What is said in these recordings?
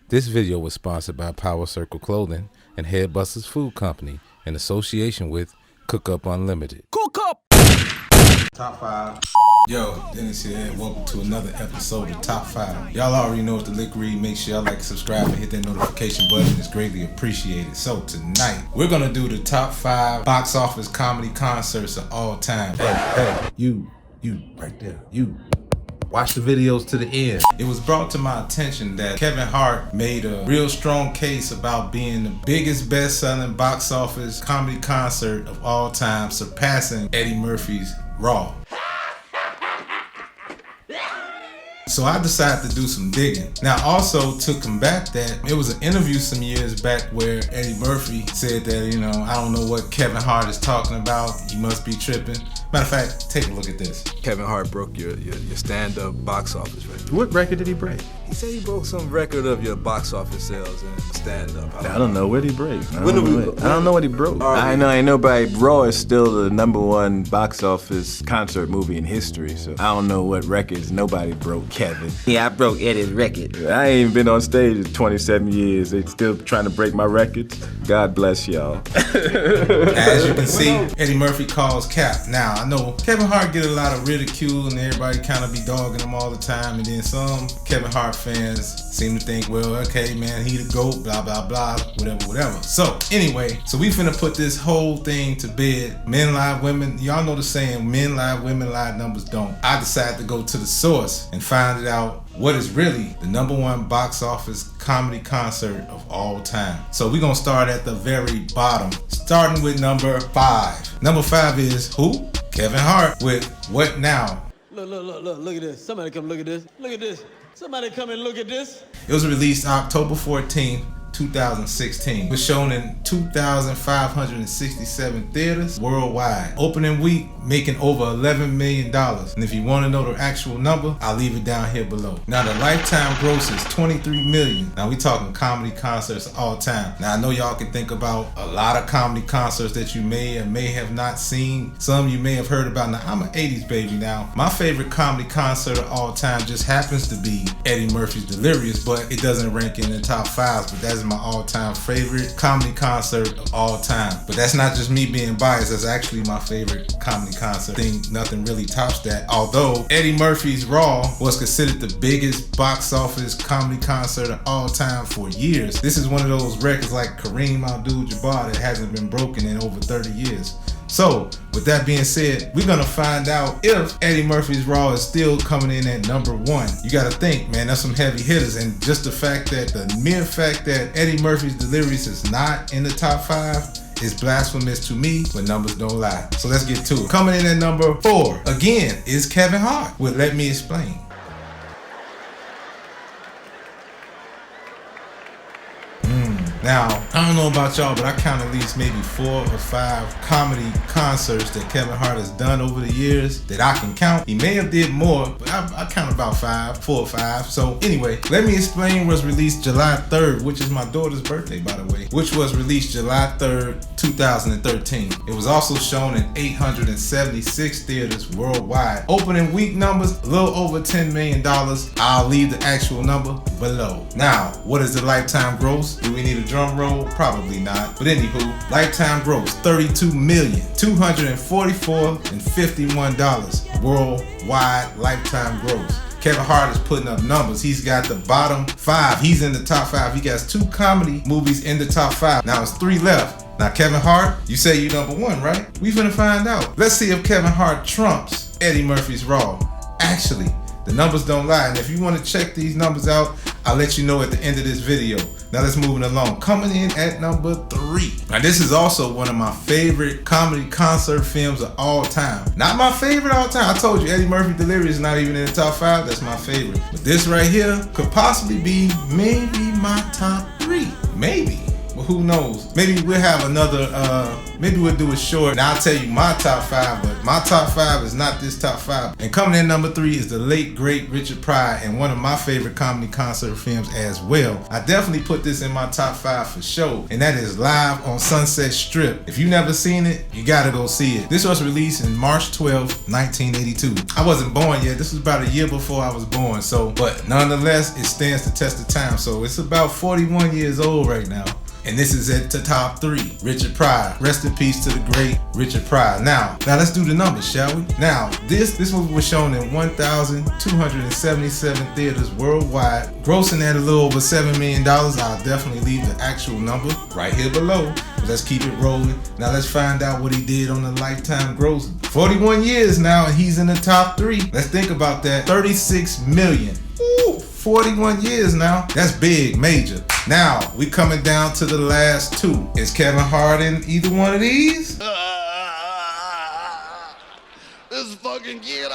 This video was sponsored by PowerCircle Clothing and Headbusters Food Company in association with Cookup Unlimited. Cookup! Top 5. Yo, Dennis here. Welcome to another episode of Top 5. Y'all already know what the lick read. Make sure y'all like, subscribe, and hit that notification button. It's greatly appreciated. So tonight, we're gonna do the top 5 box office comedy concerts of all time. Hey, you right there. You. Watch the videos to the end. It was brought to my attention that Kevin Hart made a real strong case about being the biggest best-selling box office comedy concert of all time, surpassing Eddie Murphy's Raw. So I decided to do some digging. Now also to combat that, it was an interview some years back where Eddie Murphy said that, I don't know what Kevin Hart is talking about. He must be tripping. Matter of fact, take a look at this. Kevin Hart broke your stand-up box office record. What record did he break? He said he broke some record of your box office sales in stand-up. I don't know what he break. I don't know what he broke. I know ain't nobody. Raw is still the #1 box office concert movie in history, so I don't know what records nobody broke. Kevin. Yeah, I broke Eddie's record. I ain't even been on stage in 27 years. They still trying to break my records. God bless y'all. As you can see, Eddie Murphy calls cap. Now, I know Kevin Hart get a lot of ridicule and everybody kind of be dogging him all the time, and then some Kevin Hart fans seem to think, well, okay, man, he the GOAT, blah, blah, blah, whatever. So, anyway, we finna put this whole thing to bed. Men lie, women, y'all know the saying, men lie, women lie, numbers don't. I decided to go to the source and find it out what is really the #1 box office comedy concert of all time. So we're gonna start at the very bottom, starting with number 5. Number 5 is who? Kevin Hart with What Now? Look at this. Somebody come look at this. Look at this. Somebody come and look at this. It was released October 14th, 2016. It was shown in 2,567 theaters worldwide. Opening week making over $11 million. And if you want to know the actual number, I'll leave it down here below. Now the lifetime gross is $23 million. Now we talking comedy concerts all time. Now I know y'all can think about a lot of comedy concerts that you may or may have not seen. Some you may have heard about. Now I'm an 80s baby now. My favorite comedy concert of all time just happens to be Eddie Murphy's Delirious, but it doesn't rank in the top 5, but that's my all-time favorite comedy concert of all time. But that's not just me being biased, that's actually my favorite comedy concert. I think nothing really tops that. Although Eddie Murphy's Raw was considered the biggest box office comedy concert of all time for years, this is one of those records like Kareem Abdul-Jabbar that hasn't been broken in over 30 years. So, with that being said, we're gonna find out if Eddie Murphy's Raw is still coming in at #1. You gotta think, man, that's some heavy hitters, and just the mere fact that Eddie Murphy's Delirious is not in the top 5 is blasphemous to me, but numbers don't lie. So let's get to it. Coming in at number 4, again, is Kevin Hart with Let Me Explain. Now, I don't know about y'all, but I count at least maybe 4 or 5 comedy concerts that Kevin Hart has done over the years that I can count. He may have did more, but I count about 4 or 5. So anyway, Let Me Explain was released July 3rd, which is my daughter's birthday, by the way, which was released July 3rd, 2013. It was also shown in 876 theaters worldwide. Opening week numbers, a little over $10 million. I'll leave the actual number below. Now, what is the lifetime gross? Do we need a drum roll? Probably not. But anywho, lifetime gross, $32,244,051 worldwide lifetime gross. Kevin Hart is putting up numbers. He's got the bottom 5. He's in the top 5. He got 2 comedy movies in the top 5. Now it's 3 left. Now Kevin Hart, you say you #1, right? We finna find out. Let's see if Kevin Hart trumps Eddie Murphy's Raw. Actually, the numbers don't lie. And if you want to check these numbers out, I'll let you know at the end of this video. Now let's move along. Coming in at number 3. Now this is also one of my favorite comedy concert films of all time. Not my favorite all time. I told you Eddie Murphy Delirious is not even in the top 5. That's my favorite. But this right here could possibly be maybe my top 3. Maybe. But who knows? Maybe we'll have another, maybe we'll do a short and I'll tell you my top 5, but my top 5 is not this top 5. And coming in number 3 is the late great Richard Pryor, and one of my favorite comedy concert films as well. I definitely put this in my top 5 for sure, and that is Live on Sunset Strip. If you've never seen it, you gotta go see it. This was released in March 12th, 1982. I wasn't born yet. This was about a year before I was born, so, but nonetheless, it stands the test of time. So it's about 41 years old right now. And this is at the top 3. Richard Pryor. Rest in peace to the great Richard Pryor. Now let's do the numbers, shall we? Now, this movie was shown in 1,277 theaters worldwide, grossing at a little over $7 million. I'll definitely leave the actual number right here below. Let's keep it rolling. Now let's find out what he did on the lifetime gross. 41 years now, and he's in the top 3. Let's think about that. 36 million. Ooh, 41 years now. That's big, major. Now, we coming down to the last 2. Is Kevin Hart in either one of these? This fucking kid.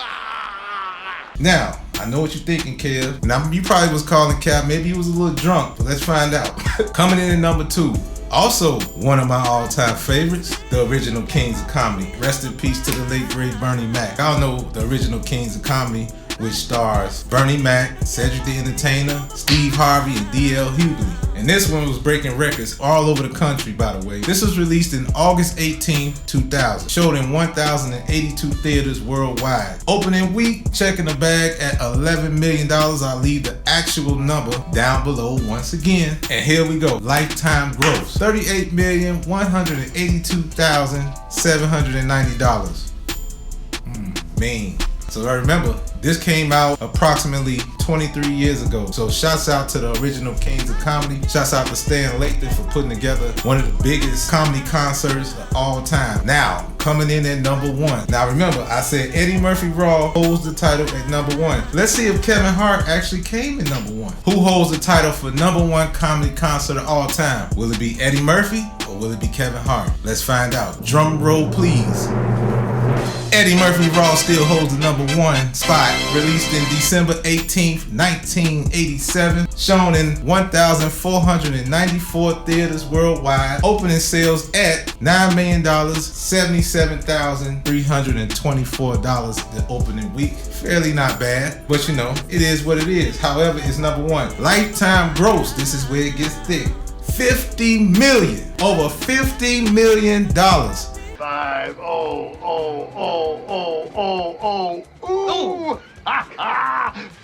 Now, I know what you're thinking, Kev. Now, you probably was calling Kev. Maybe he was a little drunk, but let's find out. Coming in at number 2. Also, one of my all-time favorites, the original Kings of Comedy. Rest in peace to the late great Bernie Mac. Y'all know the original Kings of Comedy, which stars Bernie Mac, Cedric the Entertainer, Steve Harvey, and D.L. Hughley. And this one was breaking records all over the country, by the way. This was released in August 18, 2000. Showed in 1,082 theaters worldwide. Opening week, checking the bag at $11 million. I'll leave the actual number down below once again. And here we go. Lifetime gross. $38,182,790. Man. So I remember, this came out approximately 23 years ago. So shouts out to the original Kings of Comedy. Shouts out to Stan Lathan for putting together one of the biggest comedy concerts of all time. Now, coming in at number 1. Now remember, I said Eddie Murphy Raw holds the title at number 1. Let's see if Kevin Hart actually came in number 1. Who holds the title for number 1 comedy concert of all time? Will it be Eddie Murphy or will it be Kevin Hart? Let's find out. Drum roll, please. Eddie Murphy Raw still holds the number 1 spot. Released in December 18th, 1987. Shown in 1,494 theaters worldwide. Opening sales at $9 million, $77,324 the opening week. Fairly not bad, but you know, it is what it is. However, it's number 1. Lifetime gross, this is where it gets thick. 50 million. Over $50 million. 5 oh oh oh oh oh oh. Ooh.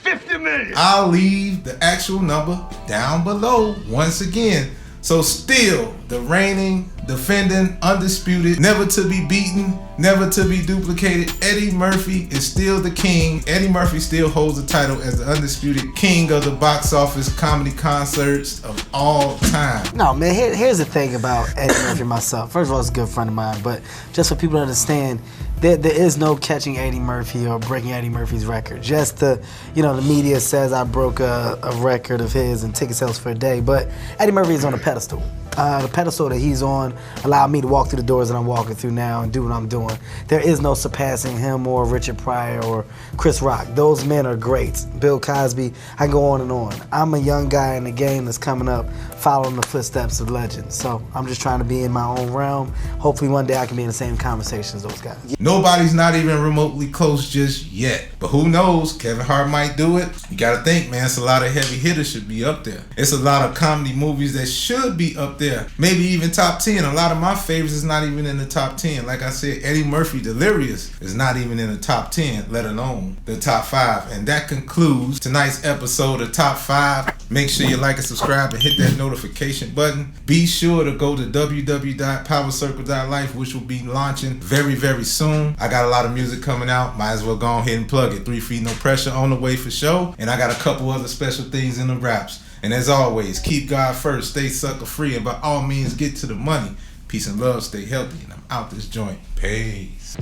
50 million. I'll leave the actual number down below once again. So still the reigning, defending, undisputed, never to be beaten, never to be duplicated, Eddie Murphy is still the king. Eddie Murphy still holds the title as the undisputed king of the box office comedy concerts of all time. No, man, here's the thing about Eddie Murphy myself. First of all, he's a good friend of mine, but just for people to understand, there is no catching Eddie Murphy or breaking Eddie Murphy's record. Just the media says I broke a record of his and ticket sales for a day, but Eddie Murphy is on a pedestal. The pedestal that he's on allowed me to walk through the doors that I'm walking through now and do what I'm doing. There is no surpassing him or Richard Pryor or Chris Rock. Those men are greats. Bill Cosby, I can go on and on. I'm a young guy in the game that's coming up, following the footsteps of legends. So I'm just trying to be in my own realm. Hopefully one day I can be in the same conversation as those guys. Nobody's not even remotely close just yet. But who knows? Kevin Hart might do it. You gotta think, man, it's a lot of heavy hitters should be up there. It's a lot of comedy movies that should be up there. Maybe even top 10. A lot of my favorites is not even in the top 10. Like I said, Eddie Murphy Delirious is not even in the top 10, let alone the top 5. And that concludes tonight's episode of Top 5. Make sure you like and subscribe and hit that notification button. Be sure to go to www.powercircle.life, which will be launching very, very soon. I got a lot of music coming out. Might as well go ahead and plug it. 3 Feet No Pressure on the way for show. And I got a couple other special things in the wraps. And as always, keep God first, stay sucker free, and by all means get to the money. Peace and love, stay healthy, and I'm out this joint. Peace.